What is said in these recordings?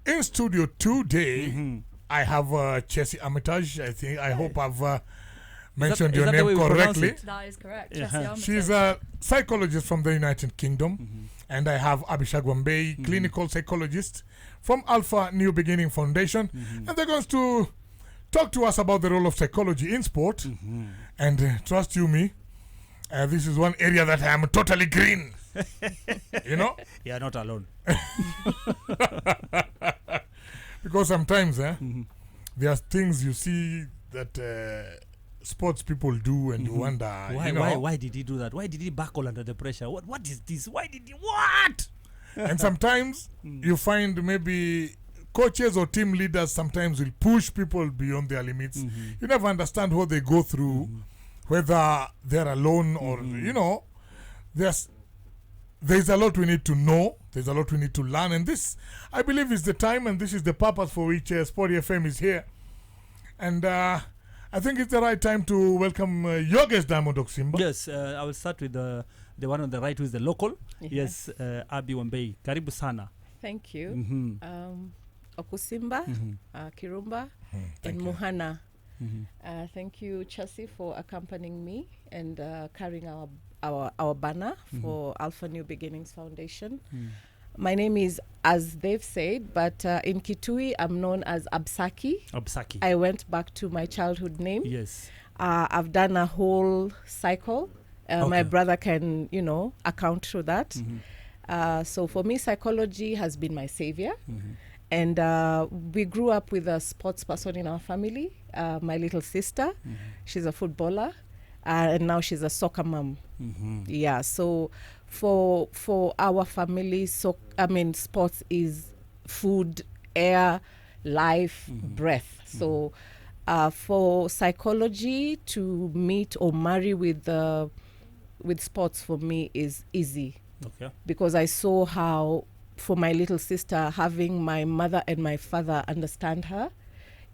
in studio today, I have Chelsea Armitage. I hope I've mentioned your name correctly. That is correct. Yeah. She's a psychologist from the United Kingdom. And I have Abishag Wammbeyi, clinical psychologist from Alpha New Beginning Foundation. And they're going to talk to us about the role of psychology in sport. And trust you me, this is one area that I am totally green. You know? You're not alone. Because sometimes there are things you see that sports people do and you wonder, why did he do that? Why did he buckle under the pressure? What is this? Why did he what? And sometimes you find maybe coaches or team leaders sometimes will push people beyond their limits. You never understand what they go through, whether they're alone or there's a lot we need to know. There's a lot we need to learn, and this, I believe, is the time, and this is the purpose for which Sport FM is here. And I think it's the right time to welcome your guest, Diamond Oksimba. Yes, I will start with the one on the right, who is the local. Yes, Abi Wammbeyi. Karibu sana. Thank you. Okusimba, Kirumba, and Muhana. Thank you, Chelsea, for accompanying me and carrying our banner for Alpha New Beginnings Foundation. My name is, as they've said, but in Kitui, I'm known as Absaki. I went back to my childhood name. Yes. I've done a whole cycle. My brother can, account for that. So for me, psychology has been my savior. And we grew up with a sports person in our family. My little sister, she's a footballer. And now she's a soccer mom. Yeah, so for our family, sports is food, air, life, breath. So for psychology to meet or marry with sports for me is easy. Okay. Because I saw how, for my little sister, having my mother and my father understand her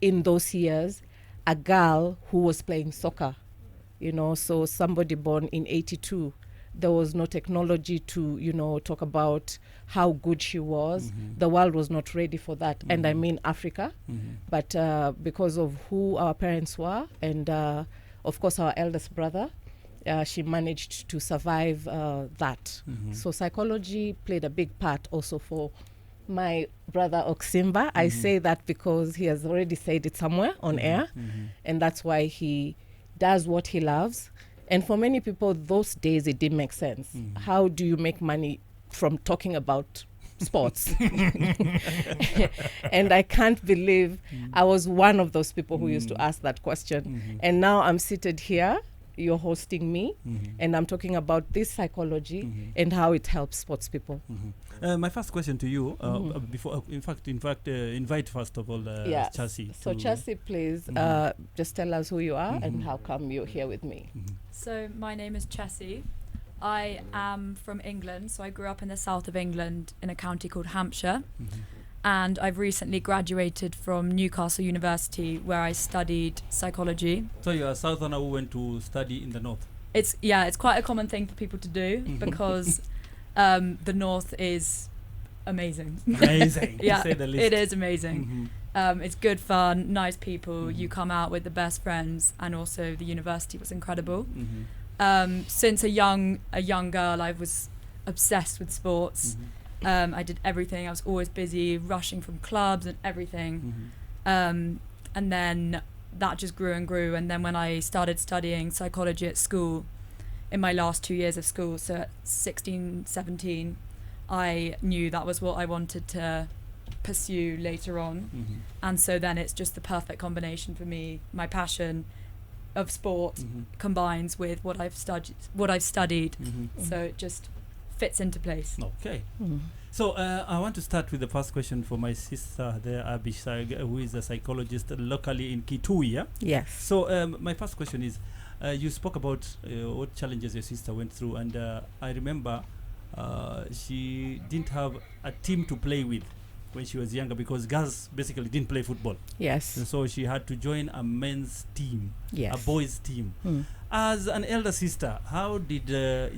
in those years, a girl who was playing soccer. So somebody born in 82, there was no technology to, talk about how good she was. The world was not ready for that. And I mean Africa. But because of who our parents were and, of course, our eldest brother, she managed to survive that. So psychology played a big part also for my brother Oksimba. I say that because he has already said it somewhere on air. And that's why he does what he loves. And for many people, those days, it didn't make sense. How do you make money from talking about sports? And I can't believe I was one of those people who used to ask that question. And now I'm seated here, you're hosting me, and I'm talking about this psychology and how it helps sports people. My first question to you, before, invite first of all Chelsea. So Chelsea, please just tell us who you are and how come you're here with me. So my name is Chelsea. I am from England, so I grew up in the south of England in a county called Hampshire. And I've recently graduated from Newcastle University, where I studied psychology. So you're a southerner who went to study in the north? It's quite a common thing for people to do because the north is amazing. Amazing, yeah, to say the least. It is amazing. It's good fun, nice people. You come out with the best friends, and also the university was incredible. Since a young girl, I was obsessed with sports. I did everything. I was always busy, rushing from clubs and everything. And then that just grew and grew. And then when I started studying psychology at school, in my last 2 years of school, so at 16, 17, I knew that was what I wanted to pursue later on. And so then it's just the perfect combination for me. My passion of sport combines with what I've studied. So it just fits into place. Okay. So I want to start with the first question for my sister there, Abishag, who is a psychologist locally in Kitui. Yeah? Yes. So my first question is, you spoke about what challenges your sister went through, and I remember she didn't have a team to play with when she was younger because girls basically didn't play football. Yes. And so she had to join a men's team, yes, a boys' team. As an elder sister, how did that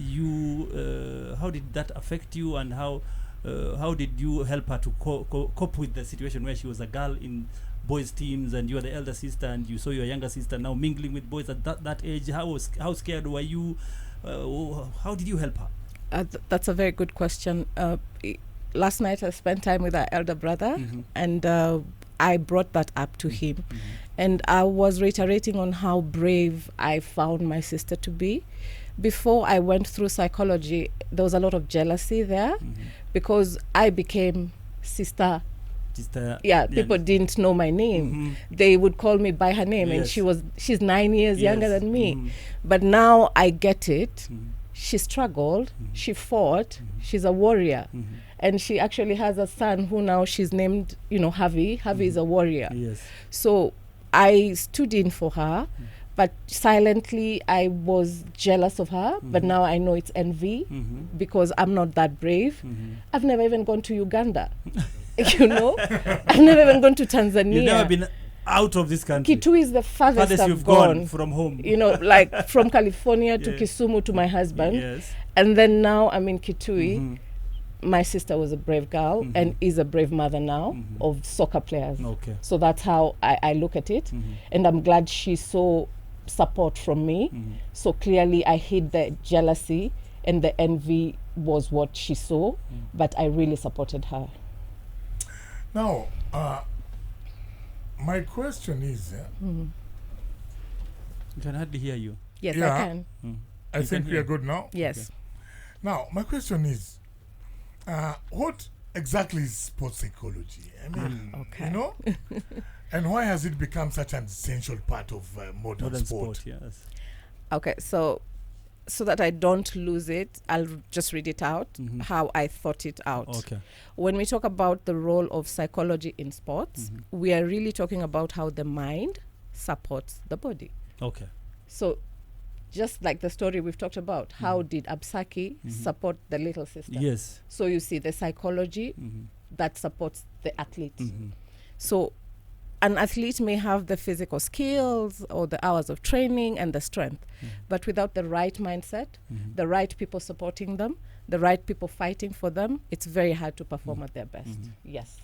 affect you, and how how did you help her to cope with the situation where she was a girl in boys teams and you are the elder sister and you saw your younger sister now mingling with boys at that age? How scared were you? How did you help her? That's a very good question. Last night I spent time with our elder brother, and I brought that up to him, and I was reiterating on how brave I found my sister to be. Before I went through psychology, there was a lot of jealousy there, because I became sister. People didn't know my name. They would call me by her name, and she's 9 years younger than me. But now I get it. She struggled, she fought, she's a warrior. And she actually has a son who now she's named, Harvey. Harvey is a warrior. So I stood in for her, but silently I was jealous of her. But now I know it's envy, because I'm not that brave. I've never even gone to Uganda. I've never even gone to Tanzania. You've never been out of this country. Kitui is the farthest I've you've gone from home. Like from California to Kisumu to my husband. And then now I'm in Kitui. My sister was a brave girl and is a brave mother now of soccer players. So that's how I look at it. And I'm glad she saw support from me. So clearly I hid the jealousy, and the envy was what she saw, but I really supported her. Now, my question is... I can hardly hear you. Yes, I can. I think we are good now. Yes. Okay. Now, my question is, what exactly is sports psychology? I mean, and why has it become such an essential part of modern sport? Okay, so that I don't lose it, I'll just read it out, how I thought it out. When we talk about the role of psychology in sports, we are really talking about how the mind supports the body. So just like the story we've talked about, how did Absaki support the little sister? So you see the psychology that supports the athlete. So an athlete may have the physical skills or the hours of training and the strength, but without the right mindset, the right people supporting them, the right people fighting for them, it's very hard to perform at their best.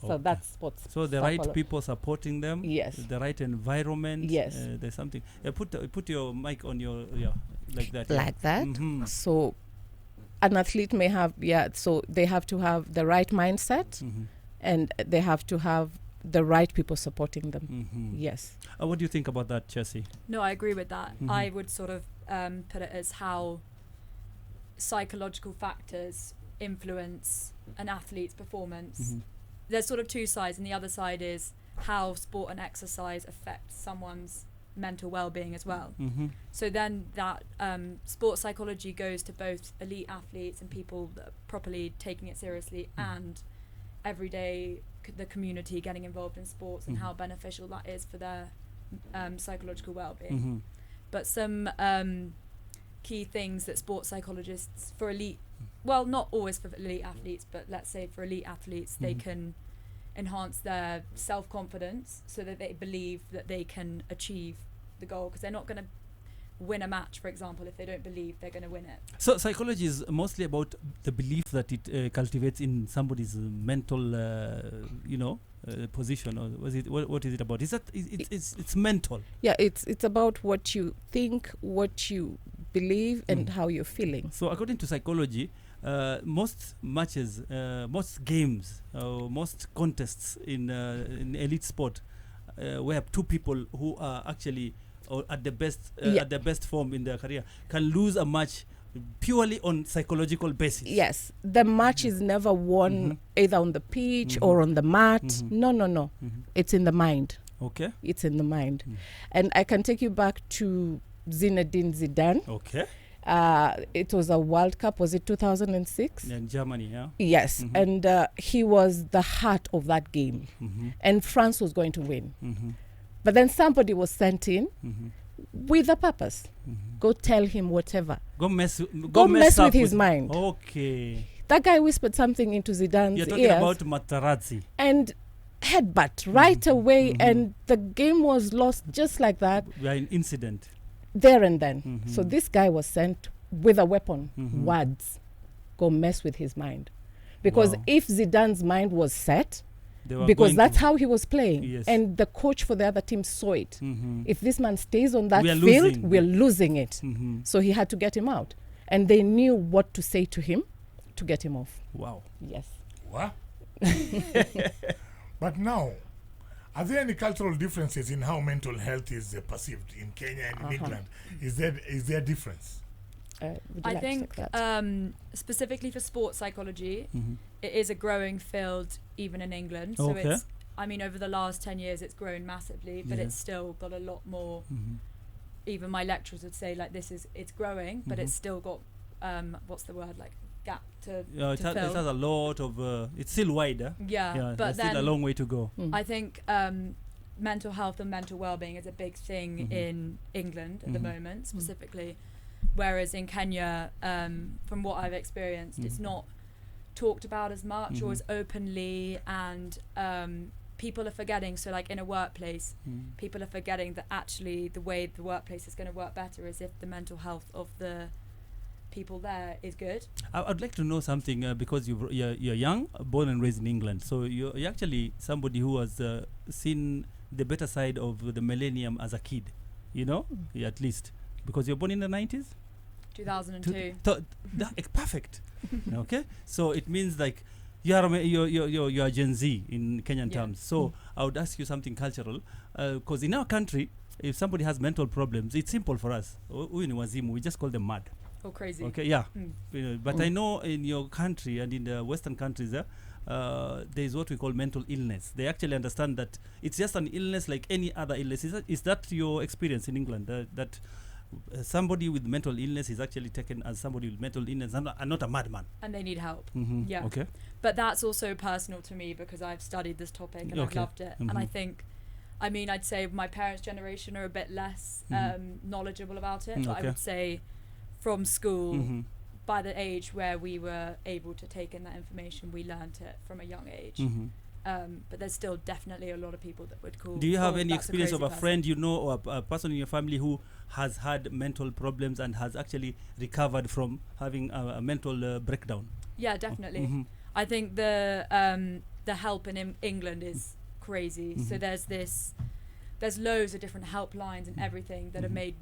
So that's sports. So the right people supporting them, the right environment. There's something. Put your mic on your like that. Like that. So an athlete may have so they have to have the right mindset, and they have to have the right people supporting them. What do you think about that, Chelsea? No, I agree with that. I would sort of put it as how psychological factors influence an athlete's performance. There's sort of two sides, and the other side is how sport and exercise affects someone's mental well-being as well. So then that sports psychology goes to both elite athletes and people that are properly taking it seriously, and everyday the community getting involved in sports, and how beneficial that is for their psychological well-being. But some key things that sports psychologists for elite, well, not always for elite athletes, but let's say for elite athletes, they can enhance their self-confidence so that they believe that they can achieve the goal, because they're not going to win a match, for example, if they don't believe they're going to win it. So psychology is mostly about the belief that it cultivates in somebody's mental position, or what is it about? Is that it's mental? It's about what you think, what you believe, and how you're feeling. So according to psychology, most matches, most games, most contests in elite sport, where two people who are actually at the best form in their career can lose a match purely on psychological basis. The match is never won either on the pitch or on the mat. No. It's in the mind. It's in the mind. And I can take you back to Zinedine Zidane. It was a World Cup. Was it 2006? In Germany, Yes. And he was the heart of that game. And France was going to win. But then somebody was sent in with a purpose. Go tell him whatever. Go mess with his mind. That guy whispered something into Zidane's ears. You're talking about Materazzi. And headbutt right away, and the game was lost just like that. An incident. There and then. So this guy was sent with a weapon. Words. Go mess with his mind. because Wow. if Zidane's mind was set, They were because going that's to- how he was playing, Yes. and the coach for the other team saw it. Mhm. If this man stays on that We are field, losing. we're losing it. Mhm. So he had to get him out, and they knew what to say to him to get him off. Wow. Yes. What? But now, are there any cultural differences in how mental health is perceived in Kenya and in England? Is there a difference? Would you I like to think take that? specifically for sports psychology, Mhm. it is a growing field even in England. So Okay. it's, I mean, over the last 10 years, it's grown massively, but Yeah. it's still got a lot more. Mhm. Even my lecturers would say, like, it's growing, but Mhm. it's still got, what's the word, like, gap to, Yeah, it to has, fill. it has a lot of. It's still wide. Yeah, Yeah, but there's then still a long way to go. Mm. I think mental health and mental well-being is a big thing Mhm. in England at the Mhm. moment, specifically. Whereas in Kenya, from what I've experienced, it's Mhm. not talked about as much or Mhm. as openly, and people are forgetting. So, like in a workplace, Mm. people are forgetting that actually the way the workplace is going to work better is if the mental health of the people there is good. I'd like to know something because you're young, born and raised in England. So you're actually somebody who has seen the better side of the millennium as a kid, you know, yeah, at least because you're born in the 90s. 2002. Perfect. Okay, so it means like you're Gen Z in Kenyan Yeah. terms. So I would ask you something cultural, because in our country, if somebody has mental problems, it's simple for us. Huyu ni wazimu, we just call them mad. Or crazy. Okay, yeah. Mm. But I know in your country and in the Western countries, there is what we call mental illness. They actually understand that it's just an illness like any other illness. Is that your experience in England? That somebody with mental illness is actually taken as somebody with mental illness and not a madman. And they need help. Mm-hmm. Yeah. Okay. But that's also personal to me because I've studied this topic and I've Okay. loved it. And I Mhm. think, I mean, I'd say my parents' generation are a bit less knowledgeable about it. But I Okay. would say from school, Mm-hmm. by the age where we were able to take in that information, we learnt it from a young age. Mm-hmm. But there's still definitely a lot of people that would call. Do you have "Oh, any that's experience of crazy a person." friend you know or a person in your family who has had mental problems and has actually recovered from having a mental breakdown? Yeah, definitely. Mhm. I think the help in England is crazy. So there's loads of different helplines and everything that are made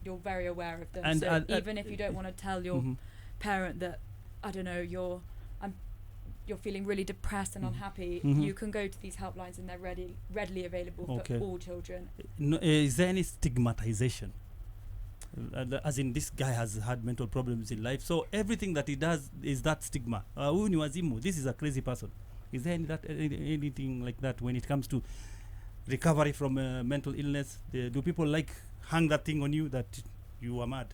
you're very aware of them. And, So even if you don't want to tell your Mhm. parent that, I don't know, you're feeling really depressed and unhappy, Mhm. you can go to these helplines and they're readily available Okay. for all children. No, is there any stigmatization? As in, this guy has had mental problems in life, so everything that he does is that stigma. Huyu ni wazimu, this is a crazy person. Is there anything like that when it comes to recovery from mental illness? Do people hang that thing on you that you are mad?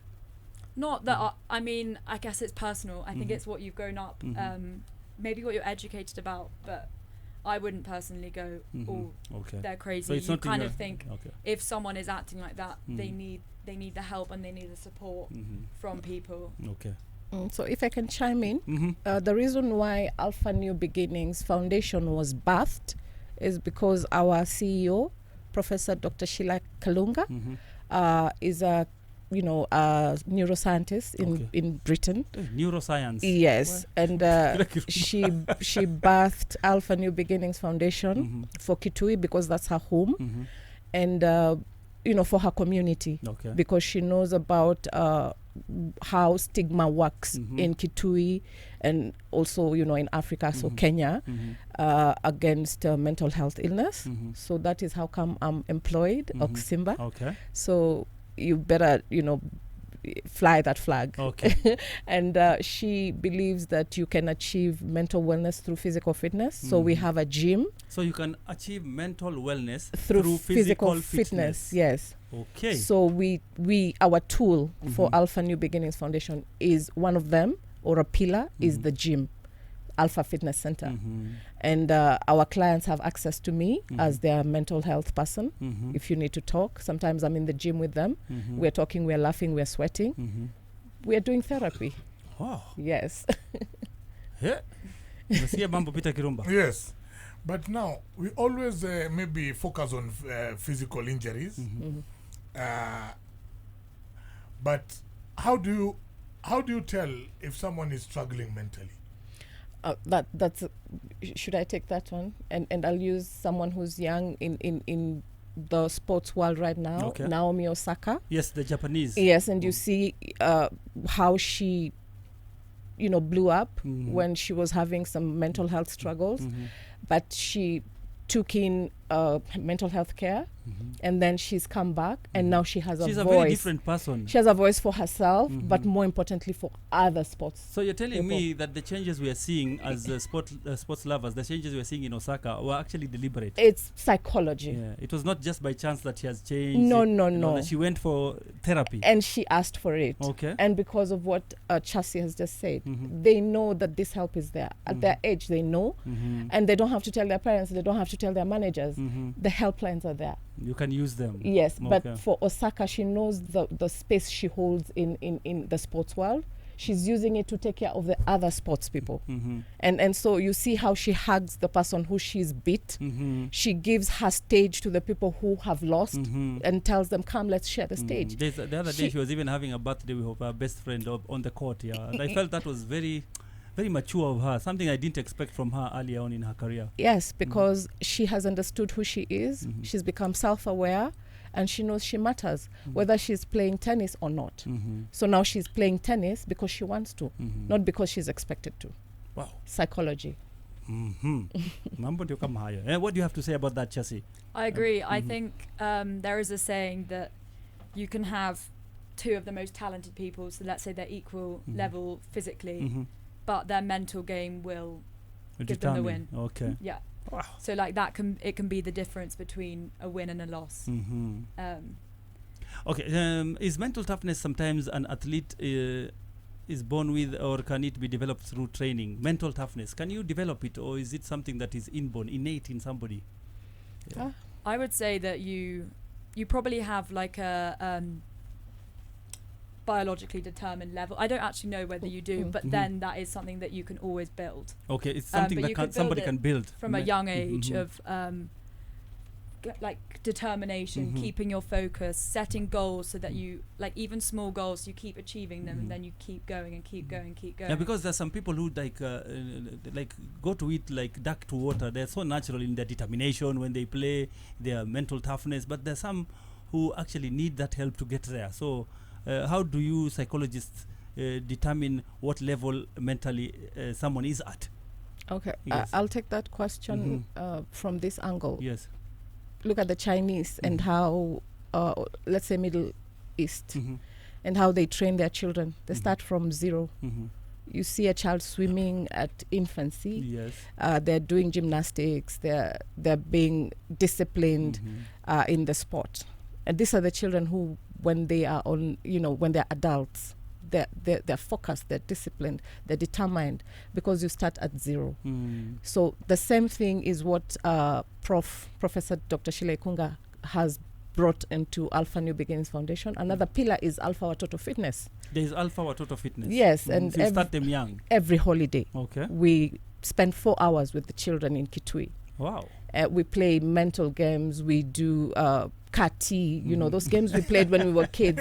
Not that I mean, I guess it's personal. I think Mhm. it's what you've grown up, Mhm. maybe what you're educated about, but I wouldn't personally go, Mhm. oh, Okay. they're crazy. So it's You not in kind your- of think Okay. if someone is acting like that, they Mhm. need the help and they need the support Mhm. from people. Okay. So if I can chime in, Mm-hmm. the reason why Alpha New Beginnings Foundation was birthed is because our CEO, Professor Dr. Sheila Kalunga, Mm-hmm. is a neuroscientist Okay. in Britain. Neuroscience. Yes, and she birthed Alpha New Beginnings Foundation Mhm. for Kitui because that's her home, Mhm. and for her community Okay. because she knows about how stigma works Mhm. in Kitui and also in Africa, so Mhm. Kenya, Mhm. against mental health illness. Mhm. So that is how come I'm employed, Mhm. Oximba. Okay. So you better fly that flag. Okay. And she believes that you can achieve mental wellness through physical fitness. So we Mhm. have a gym So you can achieve mental wellness through physical fitness. Yes. Okay. So our tool for Mhm. Alpha New Beginnings Foundation is one of them, or a pillar, is Mhm. the gym, Alpha Fitness Center. Mhm. And our clients have access to me Mhm. as their mental health person. Mhm. If you need to talk, sometimes I'm in the gym with them. Mhm. We're talking, we're laughing, we're sweating. Mhm. We're doing therapy. Wow. Yes. Yeah. Umesikia mambo Peter Kirumba? Yes. But now, we always maybe focus on physical injuries. Mhm. But how do you tell if someone is struggling mentally? That's should I take that one? And I'll use someone who's young in the sports world right now, Okay. Naomi Osaka. Yes, the Japanese. Yes, and you see how she, blew up Mhm. when she was having some mental health struggles, Mhm. but she took in mental health care, Mhm. and then she's come back, and Mhm. now she has She's a a voice. very different person. She has a voice for herself, but Mhm. more importantly for other sports. So you're telling people. me that the changes we are seeing as sports lovers, the changes we are seeing in Osaka were actually deliberate. It's psychology. Yeah, it was not just by chance that she has changed. No, it, no, you know, no. that she went for therapy. And she asked for it. Okay. And because of what Chassis has just said, Mhm. they know that this help is there. At their age, they know. Mhm. And they don't have to tell their parents, they don't have to tell their managers. Mhm. The helplines are there. You can use them. Yes, Okay. but for Osaka, she knows the space she holds in the sports world. She's using it to take care of the other sports people. Mhm. And so you see how she hugs the person who she's beat. Mhm. She gives her stage to the people who have lost Mhm. and tells them, come, let's share the stage. The other day, she was even having a birthday with her best friend on the court. Yeah, and I felt that was very, very mature of her. Something I didn't expect from her earlier on in her career. Yes, because she has understood who she is. Mhm. She's become self-aware, and she knows she matters, whether she's playing tennis or not. Mhm. So now she's playing tennis because she wants to, Mhm. not because she's expected to. Wow. Psychology. Mhm. Mambo ndio kama hayo. What do you have to say about that, Chassis? I agree. I think there is a saying that you can have two of the most talented people, so let's say they're equal level physically, Mhm. but their mental game will give them the win. Okay. Yeah. Wow. So like it can be the difference between a win and a loss. Mhm. Um, Okay. Is mental toughness sometimes an athlete is born with, or can it be developed through training? Mental toughness, can you develop it, or is it something that is inborn, innate in somebody? Ah. I would say that you probably have like a biologically determined level. I don't actually know whether you do, but then that is something that you can always build Okay, it's something but that you could somebody build can it build from a young age Mhm. of like determination, Mhm. keeping your focus, setting goals so that you like even small goals, you keep achieving them and then you keep going and keep going, keep going. Yeah, because there's some people who like go to it like duck to water. They're so natural in their determination when they play, their mental toughness, but there's some who actually need that help to get there. So how do you psychologists determine what level mentally someone is at? Okay, Yes. I'll take that question from this angle. Yes. Look at the Chinese and how, let's say, Middle East, Mhm. and how they train their children. They start from zero. Mhm. You see a child swimming at infancy. Yes. They're doing gymnastics. They're being disciplined Mhm. in the sport. And these are the children who, when they are when they're adults, they're focused, they're disciplined, they're determined, because you start at zero. Mm. So the same thing is what Professor Dr. Sheila Ikunga has brought into Alpha New Beginnings Foundation. Another pillar is Alpha Watoto Fitness. There is Alpha Watoto Fitness. Yes, and so you start them young. every holiday Okay. we spend 4 hours with the children in Kitui. Wow. We play mental games. We do kati, those games we played when we were kids.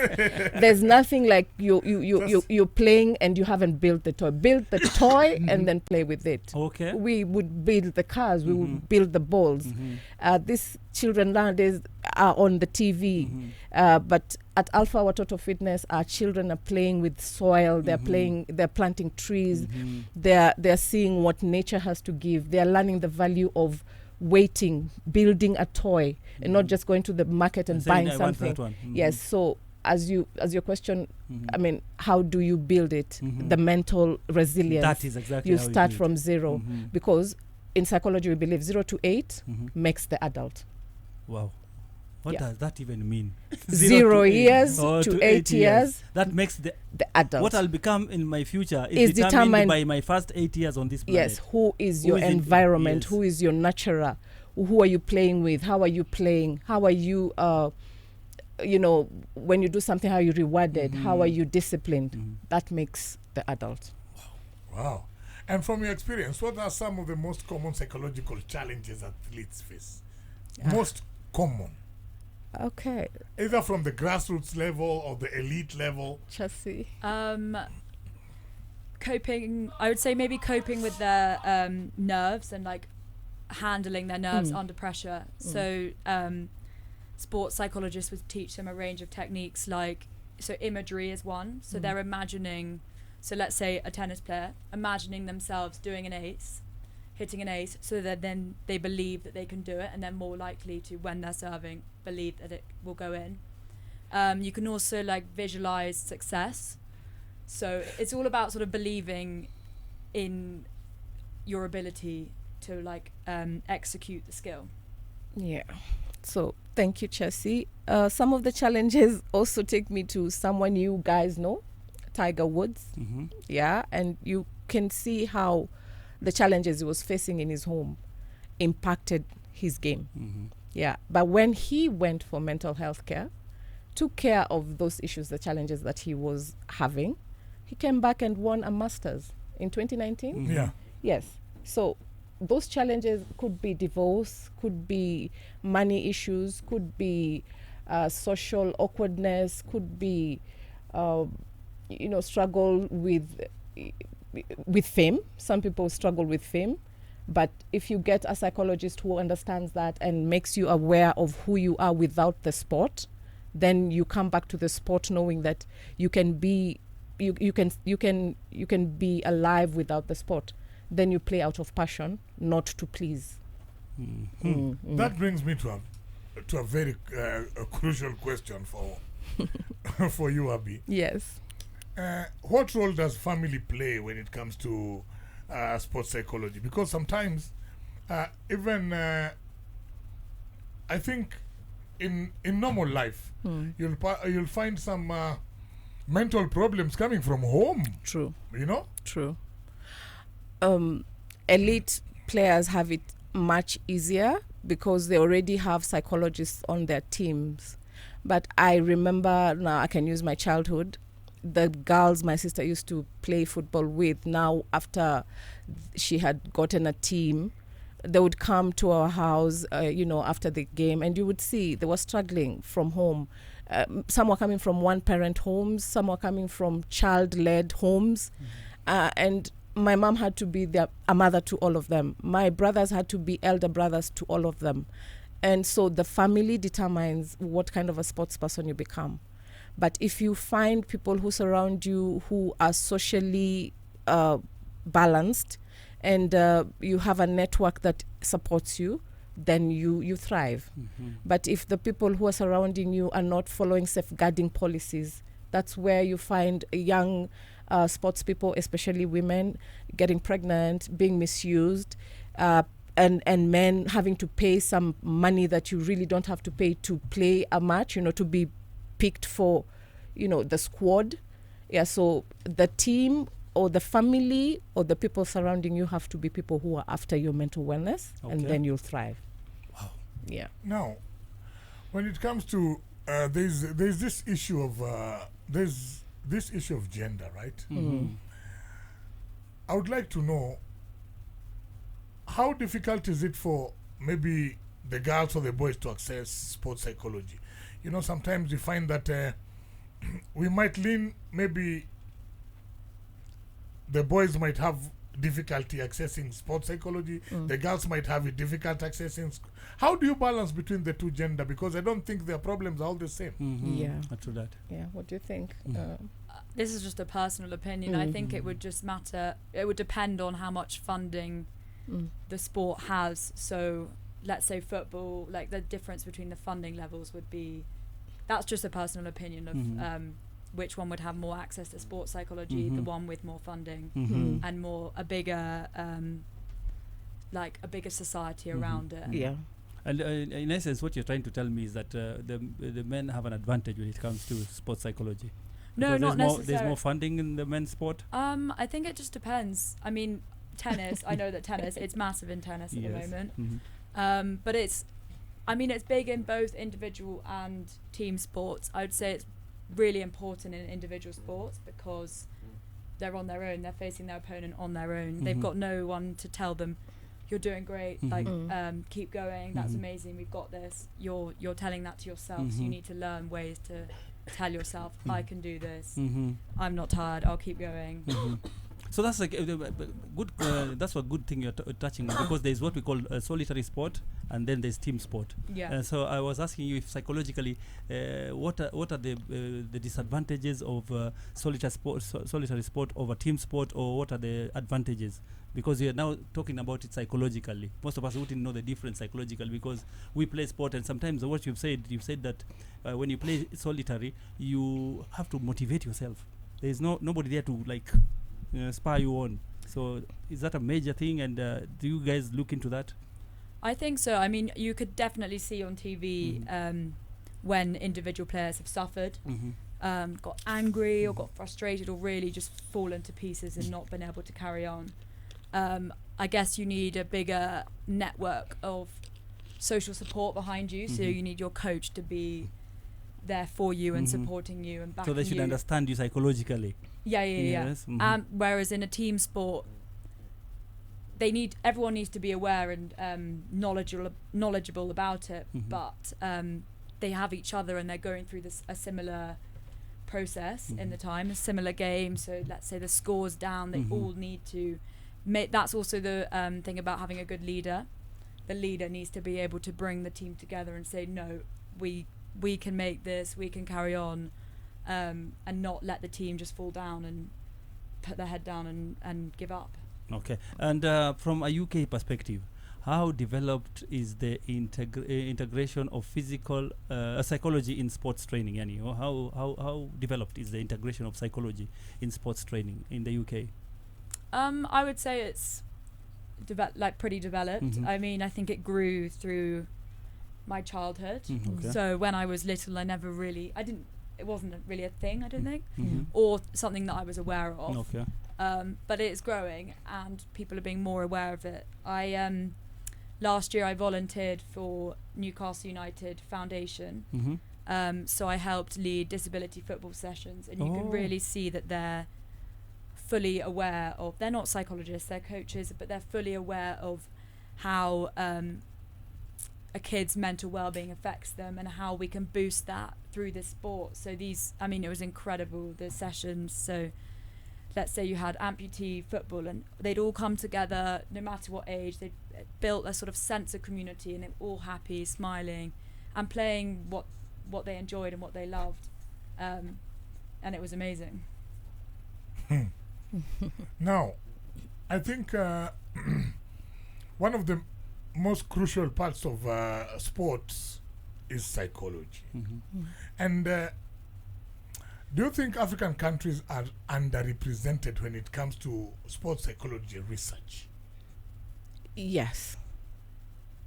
There's nothing like you're playing and you haven't built the toy. Build the toy and then play with it. Okay. We would build the cars. We would build the balls. These children nowadays are on the TV, but at Alpha Watoto Fitness, our children are playing with soil. They're planting trees. They're seeing what nature has to give. They're learning the value of waiting, building a toy, and not just going to the market and saying, buying "I want something. that one." Yes. So as your question, I mean, how do you build it? Mhm. The mental resilience. That is exactly You how start do it. from zero, Mhm. because in psychology we believe 0 to 8 Mhm. makes the adult. Wow. What Yeah. does that even mean? 0 to eight. years Oh, to 8 years, That makes the adult. what I'll become in my future Is is determined determined- by my first 8 years on this planet. Yes, who is Who your is it? environment? Yes. Who is your nurturer? Who are you playing with? How are you playing? How are you, when you do something, how are you rewarded? How are you disciplined? That makes the adult. Wow. And from your experience, what are some of the most common psychological challenges athletes face? Most common. Okay. Either from the grassroots level or the elite level. Chassis. coping. I would say maybe coping with their nerves and like handling their nerves under pressure. So sports psychologists would teach them a range of techniques, like, so imagery is one. So they're imagining, so let's say a tennis player imagining themselves doing an ace, hitting an ace, so that then they believe that they can do it, and they're more likely to, when they're serving, believe that it will go in. You can also like visualize success. So it's all about sort of believing in your ability to like execute the skill. Yeah. So thank you, Chelsea. Some of the challenges also take me to someone you guys know, Tiger Woods. Yeah, and you can see how the challenges he was facing in his home impacted his game. Yeah, but when he went for mental health care, took care of those issues, the challenges that he was having, he came back and won a Masters in 2019. Yeah. Yes. So those challenges could be divorce, could be money issues, could be social awkwardness, could be struggle with fame. Some people struggle with fame, but if you get a psychologist who understands that and makes you aware of who you are without the sport, then you come back to the sport knowing that you can be you can be alive without the sport. Then you play out of passion, not to please. That brings me to a very a crucial question for for you, Abby. Yes. What role does family play when it comes to sports psychology? Because sometimes, even I think in normal life, you'll find some mental problems coming from home. True. You know. True. Elite players have it much easier because they already have psychologists on their teams. But I remember, now I can use my childhood, the girls my sister used to play football with, now after she had gotten a team, they would come to our house, after the game, and you would see they were struggling from home. Some were coming from one-parent homes, some were coming from child-led homes, and my mom had to be a mother to all of them. My brothers had to be elder brothers to all of them. And so the family determines what kind of a sports person you become. But if you find people who surround you who are socially balanced and you have a network that supports you, then you thrive. But if the people who are surrounding you are not following safeguarding policies, that's where you find young sports people, especially women, getting pregnant, being misused, and men having to pay some money that you really don't have to pay to play a match, to be picked for, the squad. Yeah, so the team or the family or the people surrounding you have to be people who are after your mental wellness, and then you'll thrive. Wow. Yeah. Now, when it comes to there's this issue of this issue of gender, right? I would like to know, how difficult is it for maybe the girls or the boys to access sports psychology? Sometimes you find that we might lean, maybe the boys might have difficulty accessing sports psychology, the girls might have it difficult accessing. How do you balance between the two gender? Because I don't think their problems are all the same. Yeah. True that. Yeah. What do you think? This is just a personal opinion. I think it would just matter. It would depend on how much funding the sport has. So let's say football, like the difference between the funding levels would be, that's just a personal opinion of which one would have more access to sports psychology, the one with more funding and a bigger society around it. Yeah. And in essence, what you're trying to tell me is that the men have an advantage when it comes to sports psychology. No, because not necessarily. There's more funding in the men's sport. I think it just depends. I mean, tennis. I know that it's massive in tennis at the moment. But it's big in both individual and team sports. I would say it's really important in individual sports because they're on their own. They're facing their opponent on their own. They've got no one to tell them, "You're doing great. Keep going. That's amazing. We've got this." You're telling that to yourself. So you need to learn ways to tell yourself, "I can do this. I'm not tired. I'll keep going." So that's like good. That's a good thing you're touching on, because there's what we call solitary sport, and then there's team sport. Yeah. So I was asking you if psychologically, what are the disadvantages of solitary sport over team sport, or what are the advantages? Because we are now talking about it psychologically. Most of us wouldn't know the difference psychologically, because we play sport, and sometimes what you've said that when you play solitary, you have to motivate yourself. There's nobody there to like spur you on. So is that a major thing, and do you guys look into that? I think so. I mean, you could definitely see on TV when individual players have suffered, got angry or got frustrated, or really just fallen to pieces and not been able to carry on. I guess you need a bigger network of social support behind you. So you need your coach to be there for you and supporting you and backing you. So they should understand you psychologically. Yeah. Yes. Whereas in a team sport, everyone needs to be aware and knowledgeable about it, but they have each other and they're going through a similar process in the time, a similar game. So let's say the score's down, they all need to make. That's also the thing about having a good leader. The leader needs to be able to bring the team together and say, no, we can make this, we can carry on, and not let the team just fall down and put their head down and give up. Okay. And from a UK perspective, how developed is the integration of physical psychology in sports training? Yani, how developed is the integration of psychology in sports training in the UK? I would say it's pretty developed. I mean, I think it grew through my childhood. Okay. So when I was little, it wasn't really a thing, I don't think, or something that I was aware of. Okay. But it's growing and people are being more aware of it. Last year I volunteered for Newcastle United Foundation. So I helped lead disability football sessions, and you can really see that they're fully aware of, they're not psychologists, they're coaches, but they're fully aware of how a kid's mental well-being affects them and how we can boost that through this sport. So it was incredible, the sessions. So let's say you had amputee football and they'd all come together, no matter what age. They built a sort of sense of community, and they were all happy, smiling and playing what they enjoyed and what they loved, and it was amazing. Now, I think one of the most crucial parts of sports is psychology. And do you think African countries are underrepresented when it comes to sports psychology research? Yes.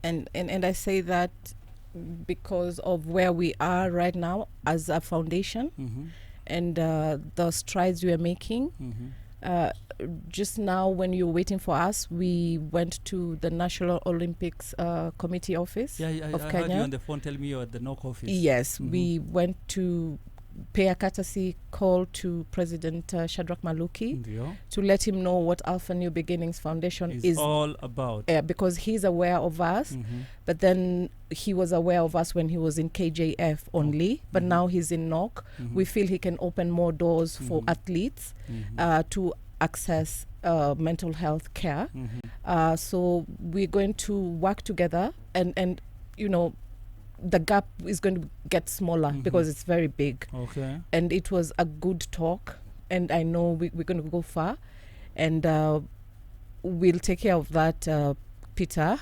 And I say that because of where we are right now as a foundation, and the strides we are making. Just now, when you were waiting for us, we went to the National Olympics Committee office of I Kenya. heard you on the phone tell me you're at the NOC office. Yes, we went to pay a courtesy call to President Shadrach Maluki to let him know what Alpha New Beginnings Foundation is all about. Because he's aware of us, but then he was aware of us when he was in KJF only, but now he's in NOC. We feel he can open more doors for athletes to access mental health care. So we're going to work together, and the gap is going to get smaller because it's very big. Okay. And it was a good talk, and I know we're going to go far, and we'll take care of that, Peter.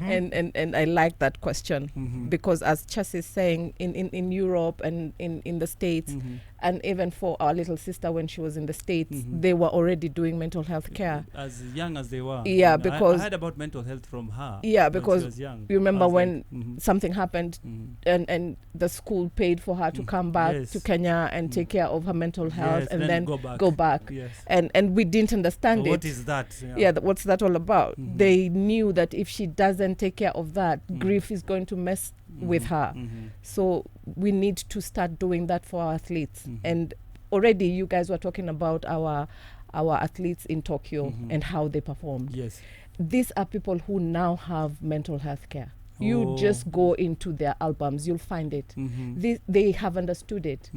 And I like that question because, as Chas is saying, in Europe and in the States, and even for our little sister when she was in the States, they were already doing mental health care. As young as they were. Yeah, because I heard about mental health from her. Yeah, because she was young. You remember when something happened and the school paid for her to come back to Kenya and take care of her mental health, and then go back. Yes. And we didn't understand it. What is that? What's that all about? They knew that if she doesn't take care of that, grief is going to mess with her. So we need to start doing that for our athletes. And already you guys were talking about our athletes in Tokyo and how they performed. Yes. These are people who now have mental health care. You just go into their albums, you'll find it. They have understood it.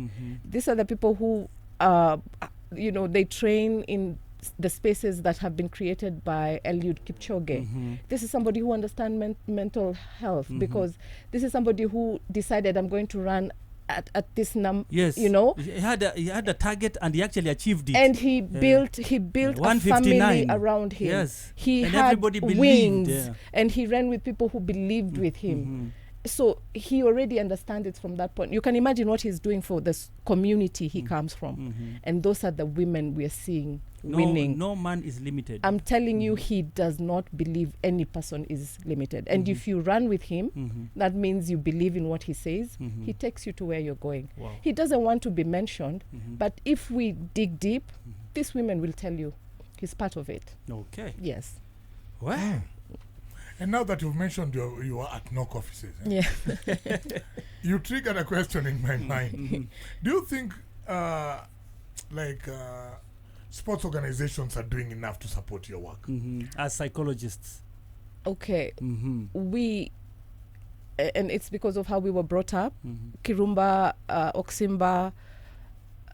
These are the people who they train in the spaces that have been created by Eliud Kipchoge. This is somebody who understands mental health, because this is somebody who decided, I'm going to run at this Yes. you know, He had a target and he actually achieved it. and he built a family around him. Yes. He And had everybody believed, wings, yeah. and he ran with people who believed with him. So he already understands it from that point. You can imagine what he's doing for this community he comes from. And those are the women we're seeing winning. No man is limited. I'm telling you, he does not believe any person is limited. And if you run with him, that means you believe in what he says. He takes you to where you're going. Wow. He doesn't want to be mentioned, but if we dig deep, these women will tell you he's part of it. Okay. Yes. Wow. And now that you've mentioned you are at NOC offices, Yeah. you triggered a question in my mind. Do you think sports organizations are doing enough to support your work? As psychologists. Okay. We, and it's because of how we were brought up. Kirumba, Oksimba,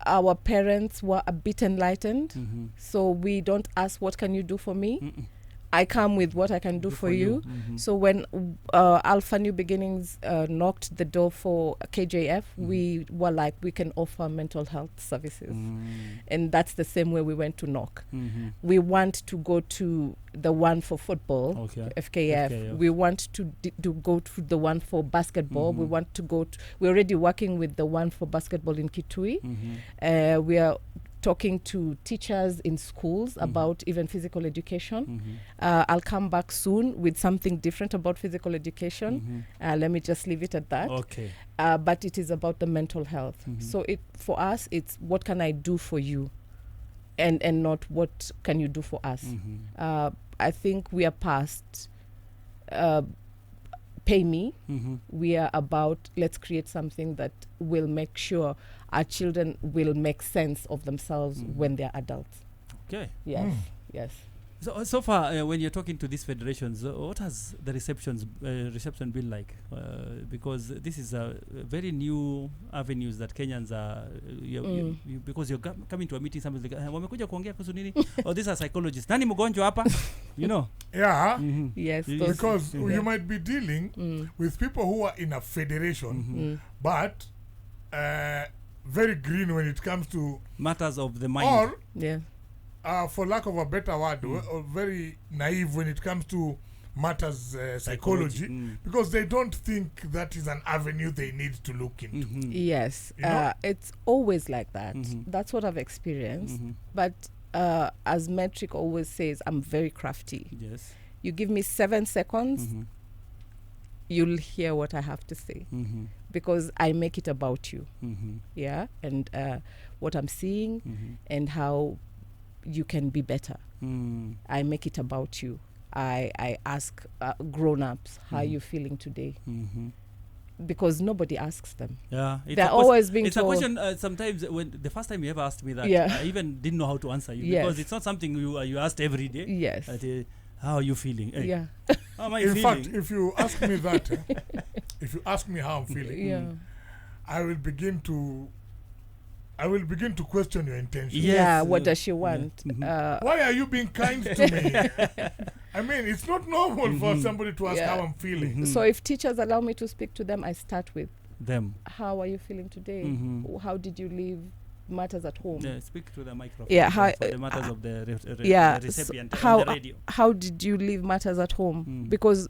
our parents were a bit enlightened. So we don't ask, what can you do for me? I come with what I can do for you. So when Alpha New Beginnings knocked the door for KJF, we were like, we can offer mental health services. And that's the same way we went to knock. We want to go to the one for football, FKF. We want to go to the one for basketball. We want to go to, we're already working with the one for basketball in Kitui. We are talking to teachers in schools about even physical education. I'll come back soon with something different about physical education. Let me just leave it at that. Okay. But it is about the mental health. So for us, it's what can I do for you, and not what can you do for us. I think we are past pay me. We are about, let's create something that will make sure our children will make sense of themselves when they're adults. Okay. Yes. Yes. So far, when you're talking to these federations, what has the reception been like? Because this is a very new avenues that Kenyans are, because you're coming to a meeting, somebody's like, wamekuja kuongea kuhusu nini? Or these are psychologists. Nani mgonjwa hapa? You know? Yeah. Yes. Because you might be dealing with people who are in a federation, but very green when it comes to matters of the mind. Or, yeah. For lack of a better word, or very naive when it comes to matters psychology, because they don't think that is an avenue they need to look into. Yes, You know? it's always like that. That's what I've experienced. But as Metric always says, I'm very crafty. Yes. You give me 7 seconds, you'll hear what I have to say, because I make it about you. Yeah, and what I'm seeing and how you can be better. I make it about you. I ask grown-ups, how are you feeling today? Because nobody asks them. Yeah, they're always being it's told. a question sometimes when the first time you ever asked me that, I even didn't know how to answer you, because it's not something you asked every day. Yes. How are you feeling? Hey, Yeah. how am I In feeling? fact, if you ask me that, if you ask me how I'm feeling, Yeah. I will begin to question your intentions. Yes. Yeah. What does she want? Why are you being kind to me? I mean, it's not normal for somebody to ask how I'm feeling. So if teachers allow me to speak to them, I start with Them. how are you feeling today? How did you live matters at home? Yeah, speak to the microphone. Yeah, for the matters of the yeah, recipient how on the radio. how did you live matters at home? Because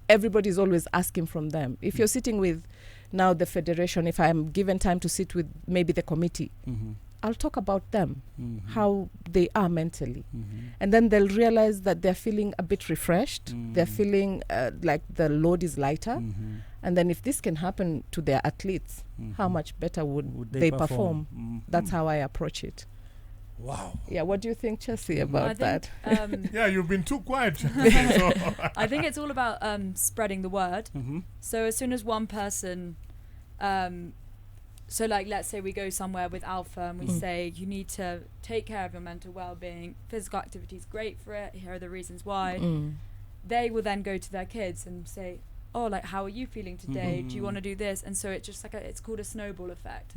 everybody's always asking from them. If you're sitting with now the federation, if I'm given time to sit with maybe the committee, I'll talk about them, how they are mentally. And then they'll realize that they're feeling a bit refreshed. They're feeling like the load is lighter. And then if this can happen to their athletes, how much better would they perform? That's how I approach it. Wow. Yeah, what do you think, Chelsea, about that? Yeah, you've been too quiet. So I think it's all about spreading the word. So as soon as one person, so like let's say we go somewhere with Alpha and we say you need to take care of your mental well-being, physical activity is great for it, here are the reasons why. They will then go to their kids and say, oh, like, how are you feeling today? Do you want to do this? And so it's just like it's called a snowball effect.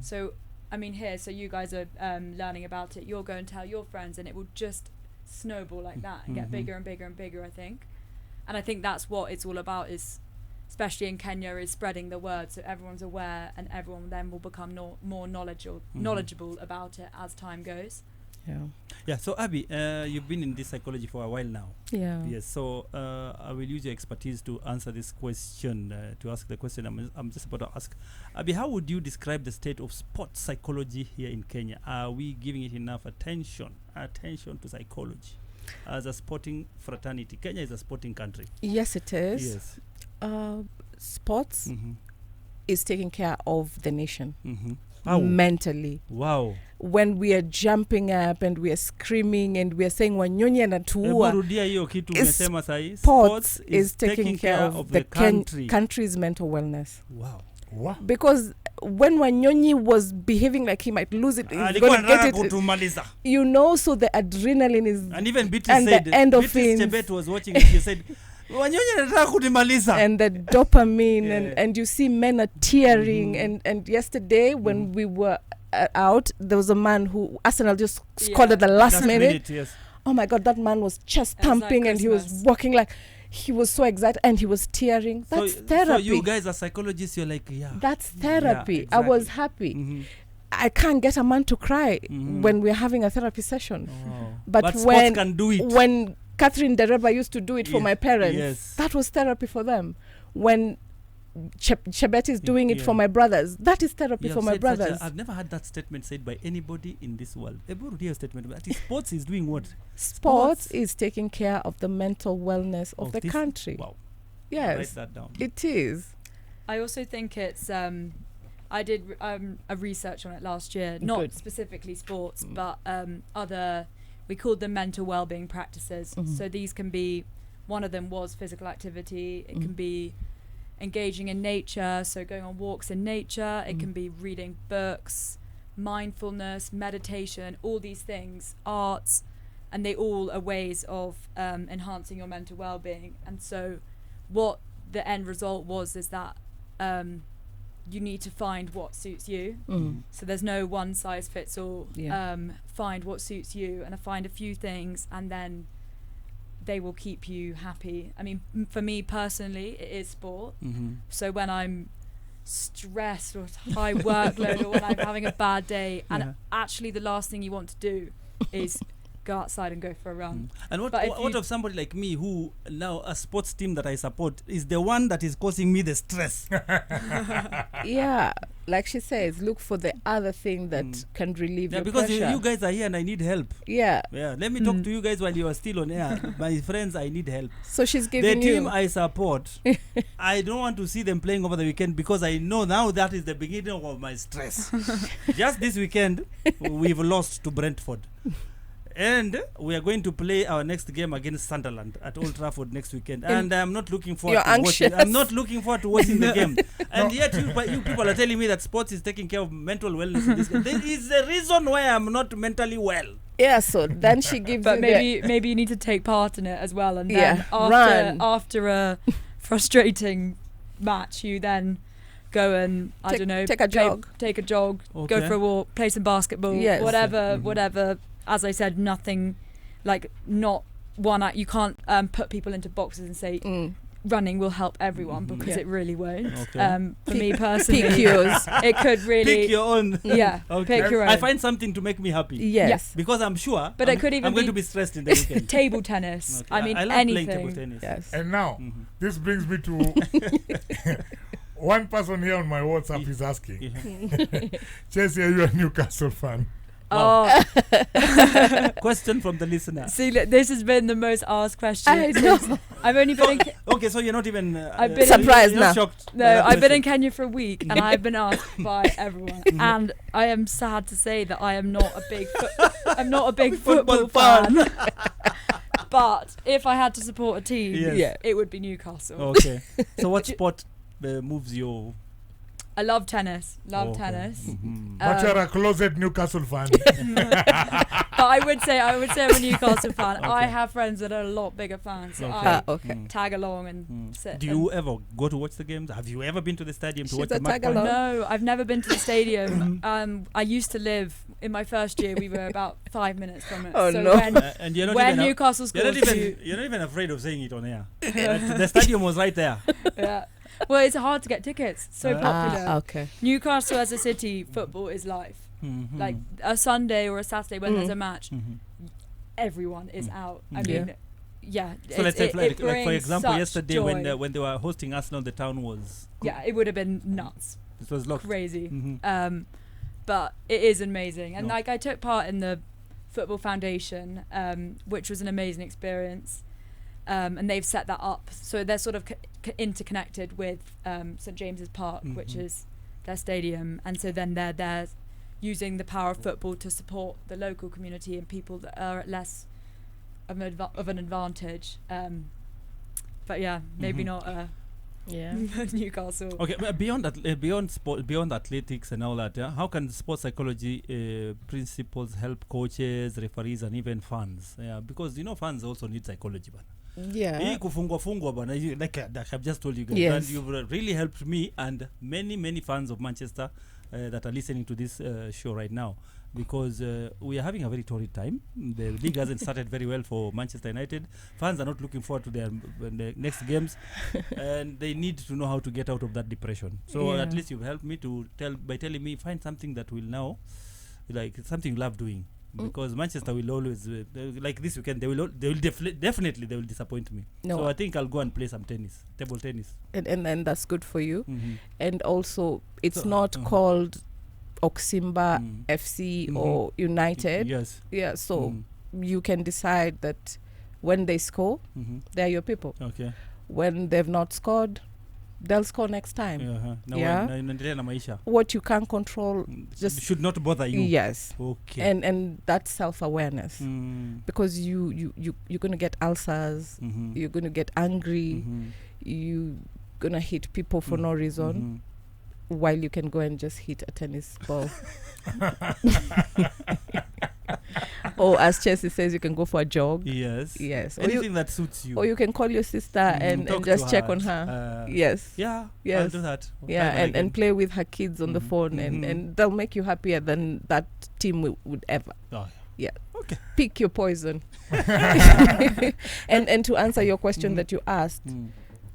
So I mean, here, so you guys are learning about it. You'll go and tell your friends, and it will just snowball like that and get bigger and bigger and bigger, I think. And I think that's what it's all about, is especially in Kenya, is spreading the word so everyone's aware, and everyone then will become more knowledgeable about it as time goes. Yeah. So Abby, you've been in this psychology for a while now. Yeah. Yes. So I will use your expertise to answer this question. To ask the question I'm just about to ask. Abby, how would you describe the state of sports psychology here in Kenya? Are we giving it enough attention to psychology as a sporting fraternity? Kenya is a sporting country. Yes, it is. Yes. Sports is taking care of the nation Wow. mentally. Wow. When we are jumping up and we are screaming and we are saying wanyonyi anatuua, Rudia hiyo kitu umesema sahi. sports is taking care of the country's mental wellness. Wow. What? Because when Wanyonyi was behaving like he might lose it, he's going to get it. You know, so the adrenaline is, and even Beatrice and said, the endorphins, Beatrice Chebet was watching it, she said, Wanyonyi anataka kutimaliza. And the dopamine, and you see men are tearing. And yesterday when we were out, there was a man who Arsenal just scored at the last minute. Yes. Oh my God, that man was chest thumping, like and he was walking like he was so excited, and he was tearing. That's therapy. So you guys are psychologists, you're like, yeah. That's therapy. Yeah, exactly. I was happy. I can't get a man to cry when we're having a therapy session. Oh. But sports when can do it. When Catherine Dereba used to do it for my parents, that was therapy for them. When Chebet is doing it for my brothers, that is therapy for my brothers. I've never had that statement said by anybody in this world. A statement, but sports is doing what? Sports is taking care of the mental wellness of the country. Wow. Yes. Write that down. It is. I also think it's I did a research on it last year, not specifically sports, but other, we called them mental well-being practices. So these can be, one of them was physical activity. It can be engaging in nature, so going on walks in nature. It can be reading books, mindfulness, meditation, all these things, arts, and they all are ways of enhancing your mental well-being. And so what the end result was is that you need to find what suits you. So there's no one size fits all. Find what suits you, and find a few things, and then they will keep you happy. I mean, for me personally, it is sport. So when I'm stressed or high workload, or when I'm having a bad day, and actually the last thing you want to do is go outside and go for a run. And what of somebody like me, who now a sports team that I support is the one that is causing me the stress? Yeah, like she says, look for the other thing that can relieve your because pressure. you guys are here and I need help. Yeah. Let me talk to you guys while you are still on air. My friends, I need help. So she's giving the team I support, I don't want to see them playing over the weekend, because I know now that is the beginning of my stress. Just this weekend, we've lost to Brentford. And we are going to play our next game against Sunderland at Old Trafford next weekend. And I'm not looking forward to watching. I'm not looking forward to watching the game. And yet you people are telling me that sports is taking care of mental wellness in this game. There is a reason why I'm not mentally well. Yeah, so then she gives but you maybe you need to take part in it as well, and then after a frustrating match, you then go and take a jog, go for a walk, play some basketball, whatever. As I said, nothing like not one. You can't put people into boxes and say running will help everyone, because it really won't. For me personally, pick yours. It could really pick your own. Pick your own. I find something to make me happy. Yes, because I'm sure. But it could even I'm going to be stressed in the weekend. Table tennis. I mean, I love anything. playing table tennis. Yes. And now, this brings me to one person here on my WhatsApp is asking, Chelsea, are you a Newcastle fan? Wow. Question from the listener. See, look, this has been the most asked question. I know. I've only been in okay, so you're not even I've been surprised you're now. Shocked. No, I've been in Kenya for a week, and I've been asked by everyone. And I am sad to say that I am not a big football fan. But if I had to support a team, it would be Newcastle. Okay. So what sport moves you? I love tennis. Tennis. But you're a closet Newcastle fan. But I would say I'm a Newcastle fan. Okay. I have friends that are a lot bigger fans, so Okay. I Okay. tag along and sit. Do you ever go to watch the games? Have you ever been to the stadium to She's watch a the match? tag-along. No, I've never been to the stadium. I used to live in my first year. We were about 5 minutes from it. Oh, so no. And you're not when even Newcastle you're scored, not even afraid of saying it on air. The stadium was right there. yeah. Well, it's hard to get tickets. So popular. Okay. Newcastle as a city, football is life. Mhm. Like a Sunday or a Saturday when there's a match, Mhm. everyone is out. I Yeah. mean, yeah. So let's say, it like for brings example, such yesterday joy. when they were hosting Arsenal, the town was Yeah, it would have been nuts, it was locked. crazy. Mhm. But it is amazing, and No. like I took part in the Football Foundation, which was an amazing experience. And they've set that up, so they're sort of interconnected with St James's Park, which Mhm. is their stadium, and so then they're there using the power of football to support the local community and people that are at less of an advantage. But yeah, maybe Mhm. not Yeah. Newcastle. Okay, but beyond that, beyond sport, beyond athletics and all that, yeah, how can sports psychology principles help coaches, referees, and even fans? Yeah, because fans also need psychology, man. Yeah. Hii kufungwa bana, like I've just told you guys, Yes. and you've really helped me and many fans of Manchester that are listening to this show right now, because we are having a very torrid time. The league hasn't started very well for Manchester United. Fans are not looking forward to their next games, and they need to know how to get out of that depression. So Yeah. at least you've helped me by telling me find something that will now, like something you love doing. Because Manchester will always like this weekend they will definitely they will disappoint me. No. So I think I'll go and play some table tennis. And that's good for you. Mm-hmm. And also, it's So, not called Oximba Mm. FC Mhm. or United. Yes. Yeah, so Mm. you can decide that when they score, Mm-hmm. they're your people. Okay. When they've not scored, they'll score next time. Yeah. Naendelea na maisha. What you can't control, just should not bother you. yes. Okay. And that's self-awareness. Mm. Because you're going to get ulcers, Mhm. you're going to get angry, Mhm. you're going to hit people for no reason, Mhm. while you can go and just hit a tennis ball. Or as Chelsea says, you can go for a jog. Yes. Yes. Anything that suits you. Or you can call your sister and talk just to check on her. Yes. Yeah. Yes. I'll do that. Yeah, Time and play with her kids on the Mhm. phone, Mhm. and they'll make you happier than that team would ever. Oh, Yeah. Okay. Pick your poison. and to answer your question Mhm. that you asked, Mm.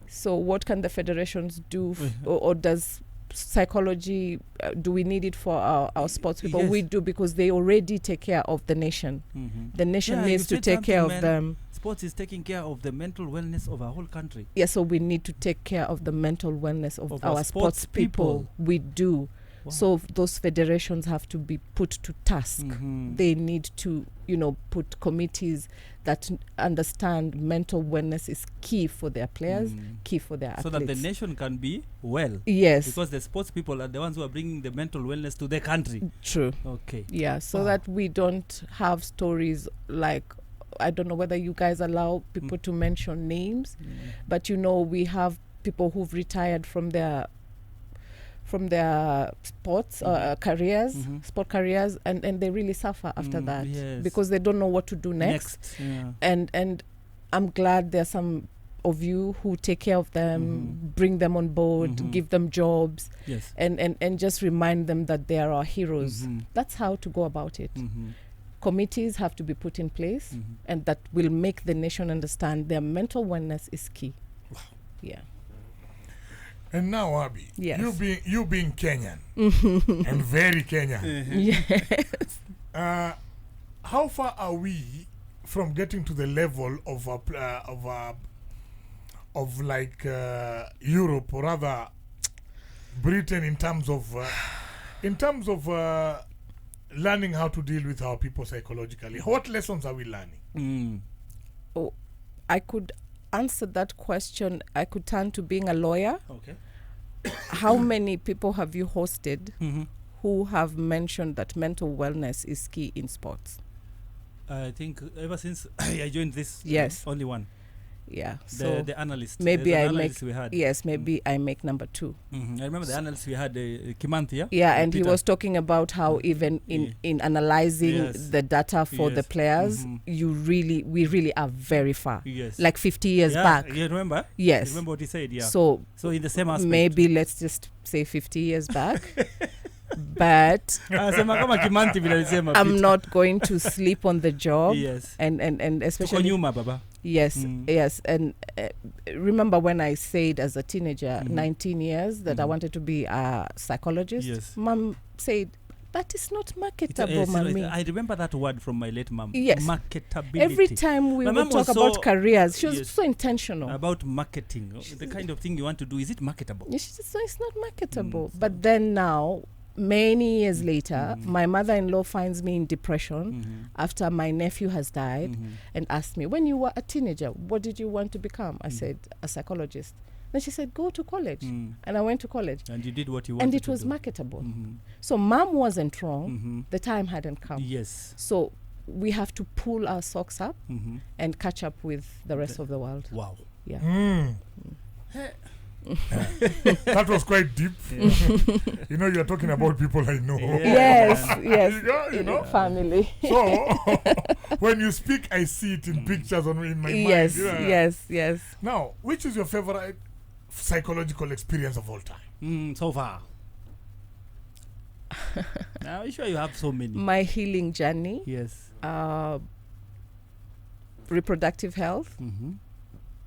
so what can the federations do, or does psychology, do we need it for our sports people? Yes. We do, because they already take care of the nation. Mhm. The nation Yeah, needs you to said take care something, of man. them. Sports is taking care of the mental wellness of our whole country. Yeah, so we need to take care of the mental wellness of Of our our sports sports people. We do. Wow. So those federations have to be put to task. Mhm. They need to, put committees that understand mental wellness is key for their players, key for their so athletes. that the nation can be well. Yes, Because the sports people are the ones who are bringing the mental wellness to the country. true. Okay. Yeah, so Wow. that we don't have stories like, I don't know whether you guys allow people to mention names, but we have people who've retired from their sports careers, sport careers, and they really suffer after that, yes. because they don't know what to do next. Yeah. And I'm glad there's some of you who take care of them, bring them on board, give them jobs, Yes. and just remind them that they are our heroes. Mhm. That's how to go about it. Mhm. Committees have to be put in place, Mhm. and that will make the nation understand their mental wellness is key. Wow. Yeah. And now, Abby, Yes. you being Kenyan and very Kenyan, Yes. how far are we from getting to the level of Europe, or rather Britain, in terms of learning how to deal with our people psychologically? What lessons are we learning? Mm. I could answer that question. I could turn to being a lawyer. Okay. How many people have you hosted Mhm. who have mentioned that mental wellness is key in sports? I think ever since I joined this, Yes. only one. Yeah. The, So the analyst. maybe the I analyst make we had. yes, maybe I make number 2. I remember the analyst we had, Kimanthi, yeah? Yeah, and he Peter. was talking about how even in analyzing Yes. the data for the Yes. players, we really are very far. Yes. Like 50 years yeah, back. You remember? Yes. You remember what he said? Yeah. So in the same aspect. maybe let's just say 50 years back. But Sema kama Kimanthi vile alisema, I'm Peter. not going to sleep on the job. Yes. And Tuko especially nyuma, baba. yes, yes. And remember when I said as a teenager, 19 years, that I wanted to be a psychologist? Yes. Mom said, that is not marketable, Yes, mommy. I remember that word from my late mom. Yes. Marketability. Every time we My would mom talk was about so- careers, she was yes. so intentional. About marketing, the kind of thing you want to do, is it marketable? Yeah, she said, it's not marketable. But then now, many years later, my mother-in-law finds me in depression after my nephew has died and asked me, when you were a teenager, what did you want to become? I said, a psychologist. Then she said, go to college. And I went to college. And you did what you wanted And it to was do. marketable. So mom wasn't wrong. Mm-hmm. The time hadn't come. Yes. So we have to pull our socks up and catch up with the rest of the world. Wow. Yeah. That was quite deep. You know, you're talking about people I know. Yes, yes. You know? Family. So, when you speak, I see it in pictures in my Yes, mind. yes. Now, which is your favorite psychological experience of all time? So far. Now, I'm sure you have so many. My healing journey, Yes. reproductive health,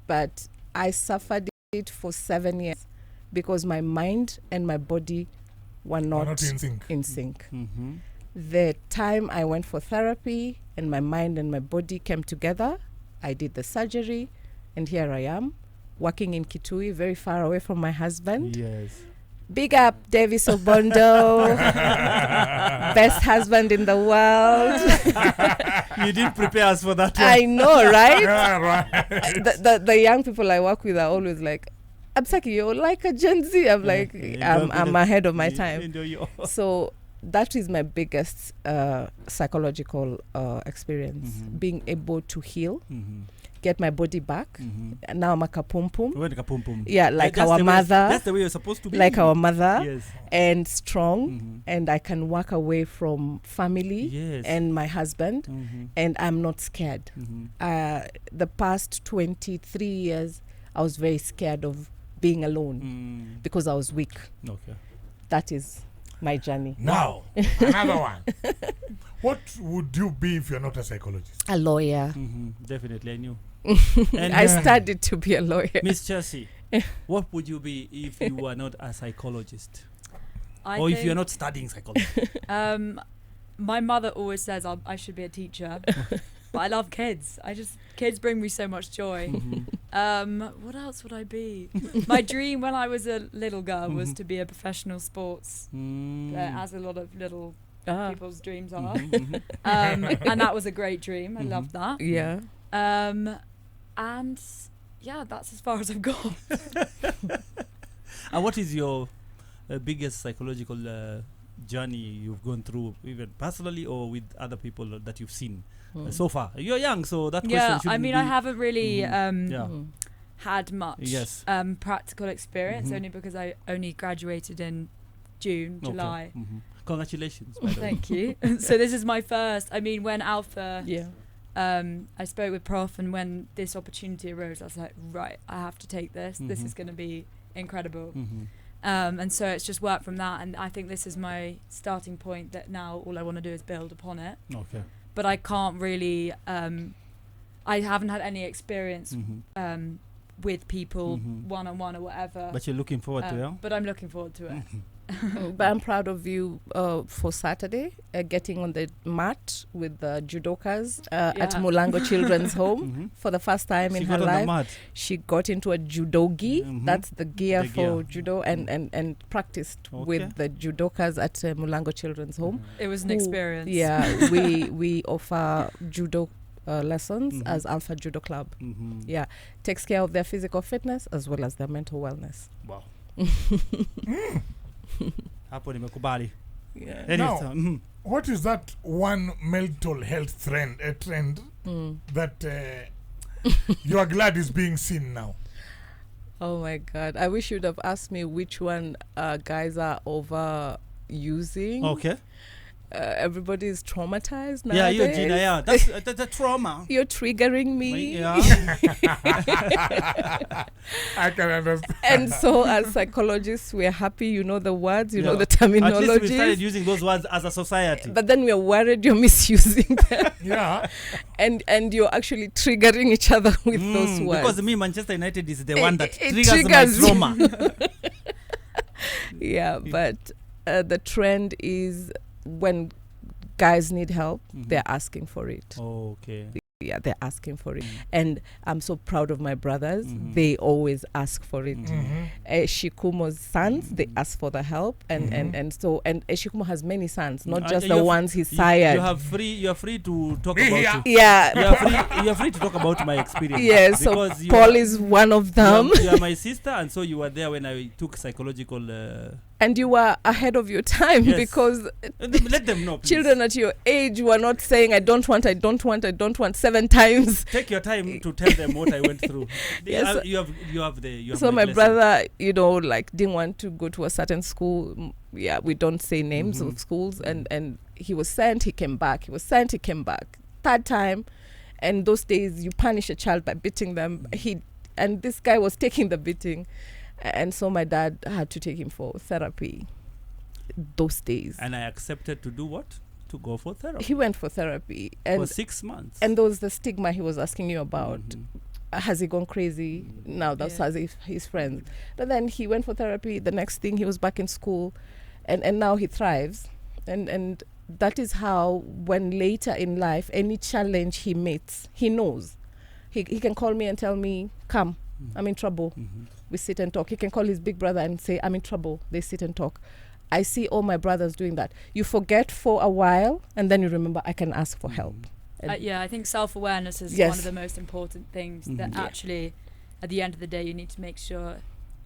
but I suffered it for 7 years because my mind and my body were not in sync. in sync. The time I went for therapy and my mind and my body came together, I did the surgery, and here I am, working in Kitui, very far away from my husband. Yes. Big up, Davis Obondo, best husband in the world. You didn't prepare us for that one. I know, right? Yeah, right. The young people I work with are always like, Absaki, you're like a Gen Z. I'm like, I'm ahead of my time. So that is my biggest psychological experience, being able to heal, get my body back. Now I'm a kapumpum. Yeah, like That's our the way- mother. That's the way you're supposed to be. Like our mother. Yes. And strong, and I can walk away from family Yes. and my husband, and I'm not scared. The past 23 years, I was very scared of being alone because I was weak. Okay. That is my journey. Now, another one. What would you be if you're not a psychologist? A lawyer. Definitely, I knew. I studied to be a lawyer. Miss Chelsea, what would you be if you were not a psychologist? I Or if you're think, not studying psychology? my mother always says I should be a teacher, but I love kids. Kids bring me so much joy. What else would I be? My dream when I was a little girl was to be a professional sports, as a lot of little people's dreams are. And that was a great dream. I loved that. Yeah. And yeah, that's as far as I've gone. And what is your biggest psychological journey you've gone through, even personally or with other people that you've seen so far? You're young, so that question Yeah, shouldn't I mean, be I haven't really had much Yes. practical experience, only because I only graduated in June, July. Congratulations, by the way. Thank you. So this is my first. I mean, when Alpha, Yeah. I spoke with Prof, and when this opportunity arose, I was like, right, I have to take this. This is going to be incredible. And so it's just worked from that, and I think this is my starting point. That now all I want to do is build upon it. Okay. But I can't really. I haven't had any experience with people one on one or whatever. But you're looking forward to it? But I'm looking forward to it. But I'm proud of you for Saturday, getting on the mat with the judokas at Yeah. Mulango Children's Home for the first time in her life. She got into a judogi, that's the gear for judo, and practiced with the judokas at Mulango Children's Home. It was an experience. Yeah, we offer judo lessons as Alpha Judo Club. Yeah, takes care of their physical fitness as well as their mental wellness. Wow. Hapo nimekubali. Yeah. Now, what is that one mental health trend that you are glad is being seen now? Oh my God! I wish you'd have asked me which one guys are overusing. Okay. Everybody is traumatized Yeah, nowadays. you, Gina. Yeah, that's a trauma. You're triggering me. Yeah. I can understand. And so, as psychologists, we're happy you know the words, you know Yeah. the At least we started terminology. using those words as a society. But then we're worried you're misusing them, Yeah. and you're actually triggering each other with those words. Because me, Manchester United is the It- one that it triggers my triggers trauma. Yeah, but the trend is when guys need help, they're asking for it. Okay. Yeah, they're asking for it. Mm. And I'm so proud of my brothers. Mhm. They always ask for it. Mhm. Shikumo's sons, they ask for the help, and Shikumo has many sons, not just you the have- ones he sired. You are free to talk Me about here. it. Yeah, You are free to talk about my experience. yeah. So Because you Paul are- is one of them, You are my sister, and so you were there when I took psychological. and you were ahead of your time Yes. because Let them know, please. children at your age were not saying "I don't want, I don't want, I don't want" 7 times. Take your time to tell them what I went through. Yes. You have So my blessing. brother, like didn't want to go to a certain school. Yeah, we don't say names of schools, and he was sent. He came back. He was sent. He came back. 3rd time, and those days you punish a child by beating them. And this guy was taking the beating, and so my dad had to take him for therapy. Those days, And I accepted to do what? To go for therapy. he went for therapy, For and 6 months. and there was the stigma he was asking you about. Mhm. Has he gone crazy? Now that's Yeah. as if his friends. But then he went for therapy. The next thing he was back in school, and now he thrives. And that is how, when later in life, any challenge he meets, he knows. He can call me and tell me, "Come, I'm in trouble." Mhm. We sit and talk. He can call his big brother and say, "I'm in trouble." They sit and talk. I see all my brothers doing that. You forget for a while, and then you remember, I can ask for help. And Yeah, I think self-awareness is Yes. one of the most important things that Mhm. Yeah. actually, at the end of the day, you need to make sure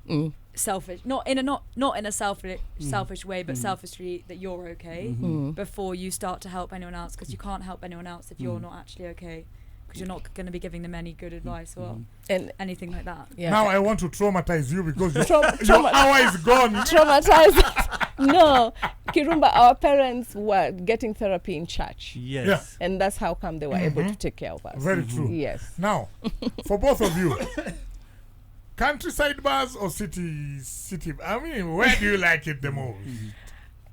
Mm. selfish, not in a selfish way, but Mhm. selfishly that you're okay Mhm. Mm. before you start to help anyone else, because you can't help anyone else if you're Mm. not actually okay, because you're not going to be giving them any good advice or Mhm. And anything like that. yeah. Now I want to traumatize you because your Trauma- hour is gone. Traumatized. No, Kirumba, our parents were getting therapy in church, Yes. and that's how come they were able to take care of us. Very true. Yes. Now, for both of you, countryside bars or city? I mean, where do you like it the most?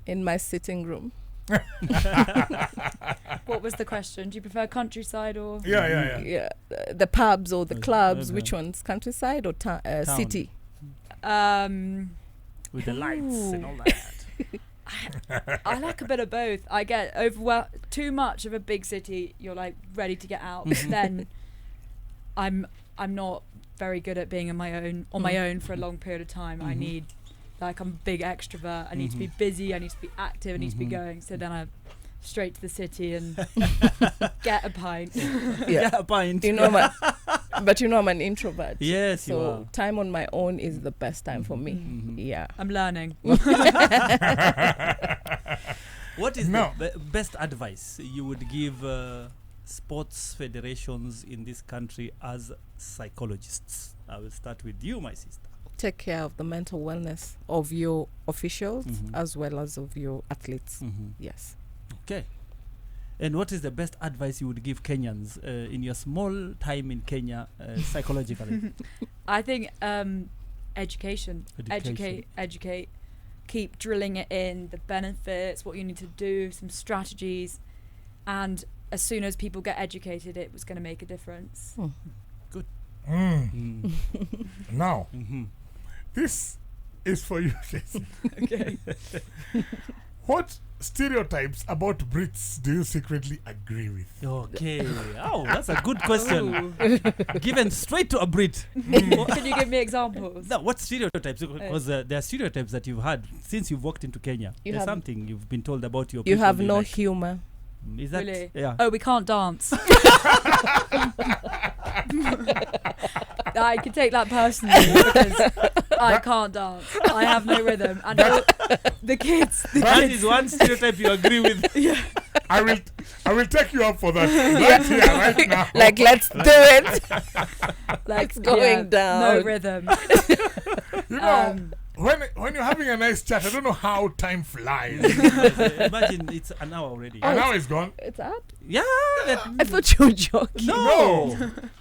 In my sitting room. What was the question? Do you prefer countryside or? Yeah. Yeah, the pubs or the clubs. okay. Which ones? Countryside or Town. city? With the lights and all that. I like a bit of both. I get too much of a big city. You're like ready to get out. Then I'm not very good at being on my own for a long period of time. I need, like, I'm a big extrovert. I need to be busy. I need to be active. I need to be going. So then I'm straight to the city and get a pint. Yeah. A pint. You know, I'm an introvert. Yes, you So are. time on my own is the best time for me. Mhm. Yeah. I'm learning. What is No. the best advice you would give sports federations in this country as psychologists? I will start with you, my sister. Take care of the mental wellness of your officials Mhm. as well as of your athletes. Yes. Okay. And what is the best advice you would give Kenyans in your small time in Kenya psychologically? I think education. Educate. Keep drilling it in, the benefits, what you need to do, some strategies. And as soon as people get educated, it was going to make a difference. Now, Mm-hmm. this is for you, Jesse. Okay. What stereotypes about Brits do you secretly agree with? Okay. Oh, that's a good question. Given straight to a Brit. Can you give me examples? No, what stereotypes? Because there are stereotypes that you've had since you've walked into Kenya. You There's have- something you've been told about your You people have they no like. humor. Is that? Really? Yeah. Oh, we can't dance. I can take that personally because I can't dance. I have no rhythm, and the kids. That is one stereotype you agree with. I will take you up for that right here, right now. Like, let's do it. It's going down. No rhythm. You know, when you're having a nice chat, I don't know how time flies. Imagine it's an hour already. An hour is gone. It's up. Yeah. I thought you were joking. No.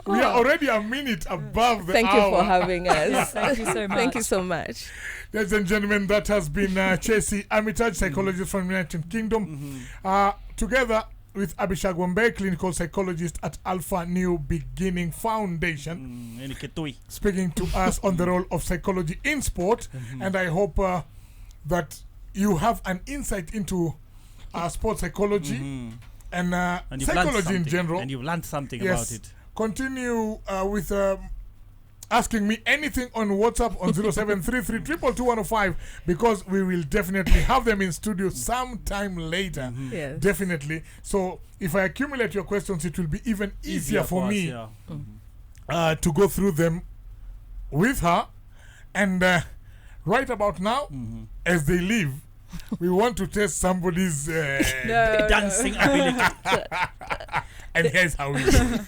We are already a minute above the Thank hour. you for having us. Thank you so much. Thank you so much. Ladies and gentlemen, that has been Chesi Armitage, psychologist from United Kingdom, together with Abishag Wammbeyi, clinical psychologist at Alpha New Beginning Foundation, speaking to us on the role of psychology in sport. And I hope that you have an insight into sports psychology and psychology in general. And you've learned something Yes. about it. Continue with asking me anything on WhatsApp on 0733222105 because we will definitely have them in studio sometime later. Yes. Definitely. So if I accumulate your questions, it will be even easier for me to go through them with her. And right about now, as they leave, we want to test somebody's No. Dancing ability. and here's how we do.